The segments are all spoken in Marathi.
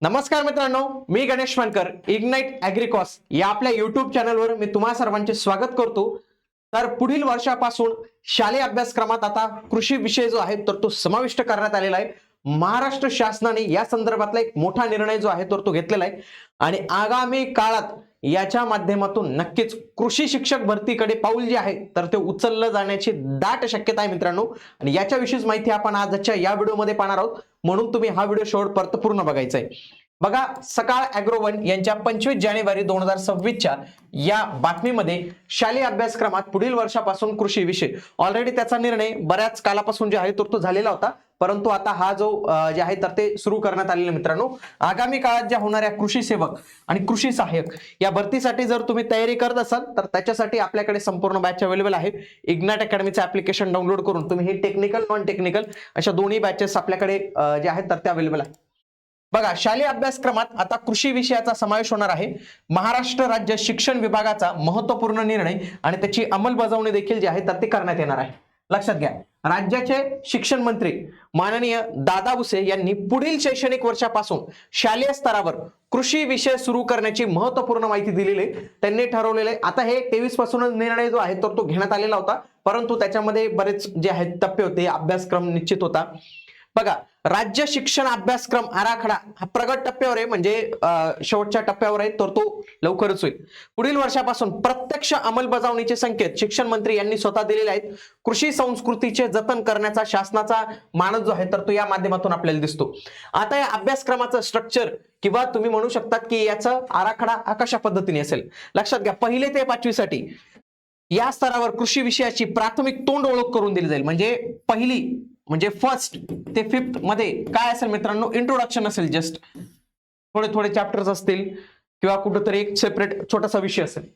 नमस्कार मित्रांनो, मी गणेश मानकर. इग्नाइट ॲग्रिकॉस या आपल्या युट्यूब चॅनलवर मी तुम्हा सर्वांचे स्वागत करतो. तर पुढील वर्षापासून शालेय अभ्यासक्रमात आता कृषी विषय जो आहे तर तो समाविष्ट करण्यात आलेला आहे. महाराष्ट्र शासनाने या संदर्भातला एक मोठा निर्णय जो आहे तर तो घेतलेला आहे आणि आगामी काळात याच्या माध्यमातून नक्कीच कृषी शिक्षक भरतीकडे पाऊल जे आहे तर ते उचललं जाण्याची दाट शक्यता आहे मित्रांनो. आणि याच्याविषयीच माहिती आपण आजच्या या व्हिडिओमध्ये पाहणार आहोत, म्हणून तुम्ही हा व्हिडिओ शेवटपर्यंत पूर्ण बघायचा आहे. बघा, सकाळ ॲग्रोवन यांच्या 25 जानेवारी 2026च्या या बातमीमध्ये शालेय अभ्यासक्रमात पुढील वर्षापासून कृषी विषय ऑलरेडी त्याचा निर्णय बऱ्याच कालापासून जे आहे तो झालेला होता, परंतु आता हा जो जे आहे तर ते सुरू करण्यात आलेले मित्रांनो. आगामी काळात ज्या होणाऱ्या कृषी सेवक आणि कृषी सहाय्यक या भरतीसाठी जर तुम्ही तयारी करत असाल तर त्याच्यासाठी आपल्याकडे संपूर्ण बॅच अवेलेबल आहे. इग्नाइट अकॅडमीचं ऍप्लिकेशन डाउनलोड करून तुम्ही हे टेक्निकल नॉन टेक्निकल अशा दोन्ही बॅचेस आपल्याकडे जे आहेत तर ते अवेलेबल आहे. बघा, शालेय अभ्यासक्रमात आता कृषी विषयाचा समावेश होणार आहे. महाराष्ट्र राज्य शिक्षण विभागाचा महत्वपूर्ण निर्णय आणि त्याची अंमलबजावणी देखील जी आहे तर ती करण्यात येणार आहे. लक्षात घ्या, राज्याचे शिक्षण मंत्री माननीय दादा भुसे यांनी पुढील शैक्षणिक वर्षापासून शालेय स्तरावर कृषी विषय सुरू करण्याची महत्वपूर्ण माहिती दिलेली आहे. त्यांनी ठरवलेले आता हे 23 पासूनच निर्णय जो आहे तर तो घेण्यात आलेला होता, परंतु त्याच्यामध्ये बरेच जे आहेत टप्पे होते, अभ्यासक्रम निश्चित होता. बघा, राज्य शिक्षण अभ्यासक्रम आराखडा हा प्रगत टप्प्यावर आहे, म्हणजे शेवटच्या टप्प्यावर आहे, तर तो लवकरच होईल. पुढील वर्षापासून प्रत्यक्ष अंमलबजावणीचे संकेत शिक्षण मंत्री यांनी स्वतः दिलेले आहेत. कृषी संस्कृतीचे जतन करण्याचा शासनाचा मानस जो आहे तर तो या माध्यमातून आपल्याला दिसतो. आता या अभ्यासक्रमाचं स्ट्रक्चर किंवा तुम्ही म्हणू शकतात की याचा आराखडा कशा पद्धतीने असेल. लक्षात घ्या, 1 ते 5वी साठी या स्तरावर कृषी विषयाची प्राथमिक तोंड ओळख करून दिली जाईल. म्हणजे फर्स्ट ते 5th मध्ये काय असेल मित्रांनो, इंट्रोडक्शन असेल, जस्ट थोडे चॅप्टर्स असतील किंवा कुठेतरी एक सेपरेट छोटासा विषय असेल.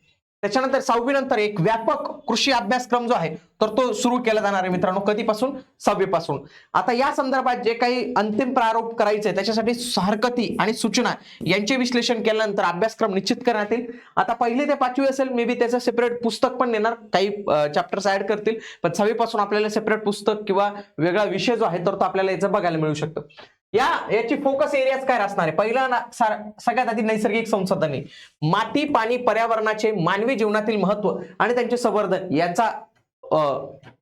त्याच्यानंतर 6वी नंतर एक व्यापक कृषी अभ्यासक्रम जो आहे तर तो सुरू केला जाणार आहे मित्रांनो. कधीपासून? 6वी पासून. आता या संदर्भात जे काही अंतिम प्रारूप करायचे त्याच्यासाठी हरकती आणि सूचना यांचे विश्लेषण केल्यानंतर अभ्यासक्रम निश्चित करण्यात येईल. आता 1 ते 5वी असेल, मे बी त्याचं सेपरेट पुस्तक पण देणार, काही चॅप्टर्स ऍड करतील, पण 6वी पासून आपल्याला सेपरेट पुस्तक किंवा वेगळा विषय जो आहे तर तो आपल्याला याचं बघायला मिळू शकतो. याची फोकस एरियाज काय असणार आहे? पहिला सगळ्यात आधी नैसर्गिक संसाधने, माती, पाणी, पर्यावरणाचे मानवी जीवनातील महत्व आणि त्यांचे संवर्धन याचा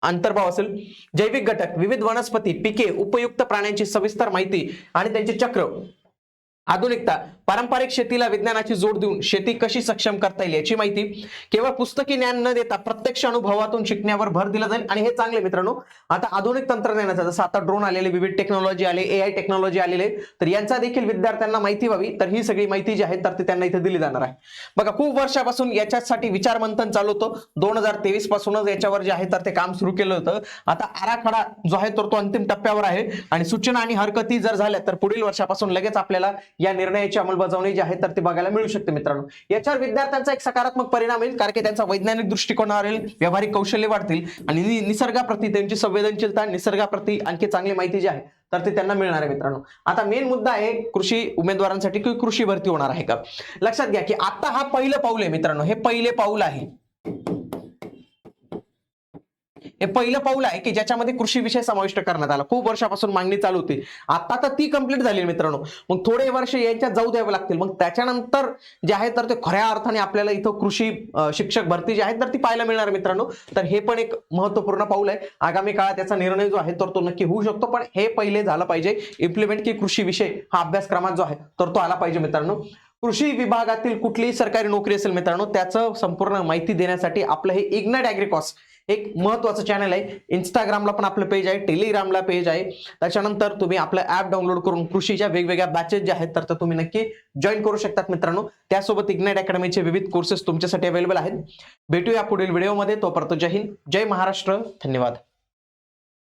अंतर्भाव असेल. जैविक घटक, विविध वनस्पती, पिके, उपयुक्त प्राण्यांची सविस्तर माहिती आणि त्यांचे चक्र. आधुनिकता, पारंपरिक शेतीला विज्ञानाची जोड देऊन शेती कशी सक्षम करता येईल याची माहिती. केवळ पुस्तकी ज्ञान न देता प्रत्यक्ष अनुभवातून शिकण्यावर भर दिला जाईल आणि हे चांगले मित्रांनो. आता आधुनिक तंत्रज्ञानाचा, जसं आता ड्रोन आलेले, विविध टेक्नॉलॉजी आले, AI टेक्नॉलॉजी आलेले, तर यांचा देखील विद्यार्थ्यांना माहिती व्हावी, तर ही सगळी माहिती जी आहे तर ती त्यांना इथे दिली जाणार आहे. बघा, खूप वर्षापासून याच्यासाठी विचारमंथन चालू होतं. 2023 पासूनच याच्यावर जे आहे तर ते काम सुरू केलं होतं. आता आराखडा जो आहे तर तो अंतिम टप्प्यावर आहे आणि सूचना आणि हरकती जर झाल्या तर पुढील वर्षापासून लगेच आपल्याला या निर्णयाची अंमलबजावणी जी आहे तर ती बघायला मिळू शकते मित्रांनो. याच्यावर विद्यार्थ्यांचा एक सकारात्मक परिणाम येईल, कारण की त्यांचा वैज्ञानिक दृष्टिकोन वाढेल, व्यावहारिक कौशल्य वाढतील आणि निसर्गाप्रती त्यांची संवेदनशीलता, निसर्गाप्रती आणखी चांगली माहिती जी आहे तर ते त्यांना मिळणार आहे मित्रांनो. आता मेन मुद्दा आहे कृषी उमेदवारांसाठी की कृषी भरती होणार आहे का. लक्षात घ्या की आता हा पहिलं पाऊल आहे मित्रांनो, हे पहिले पाऊल आहे. हे पहिलं पाऊल आहे की ज्याच्यामध्ये कृषी विषय समाविष्ट करण्यात आला. खूप वर्षापासून मागणी चालू होती, आता तर ती कंप्लीट झाली मित्रांनो. मग थोडे वर्ष यांच्यात जाऊ द्यावे लागतील, मग त्याच्यानंतर जे आहे तर ते खऱ्या अर्थाने आपल्याला इथं कृषी शिक्षक भरती जी आहे तर ती पाहायला मिळणार मित्रांनो. तर हे पण एक महत्वपूर्ण पाऊल आहे. आगामी काळात याचा निर्णय जो आहे तर तो नक्की होऊ शकतो, पण हे पहिले झालं पाहिजे इम्प्लिमेंट, की कृषी विषय हा अभ्यासक्रमात जो आहे तर तो आला पाहिजे मित्रांनो. कृषी विभागातील कुठलीही सरकारी नोकरी असेल मित्रांनो, त्याचं संपूर्ण माहिती देण्यासाठी आपलं हे इग्नाइट ॲग्रिकॉस एक महत्वाचं चॅनल आहे. इंस्टाग्रामला पण आपलं पेज आहे, टेलिग्रामला पेज आहे. त्याच्यानंतर तुम्ही आपलं ऍप डाउनलोड करून कृषीच्या वेगवेगळ्या बॅचेस जे आहेत तर तुम्ही नक्की जॉईन करू शकतात मित्रांनो. त्यासोबत इग्नाइट अकॅडमीचे विविध कोर्सेस तुमच्यासाठी अवेलेबल आहेत. भेटूया पुढील व्हिडिओमध्ये. तोपर्यंत जय हिंद, जय महाराष्ट्र, धन्यवाद.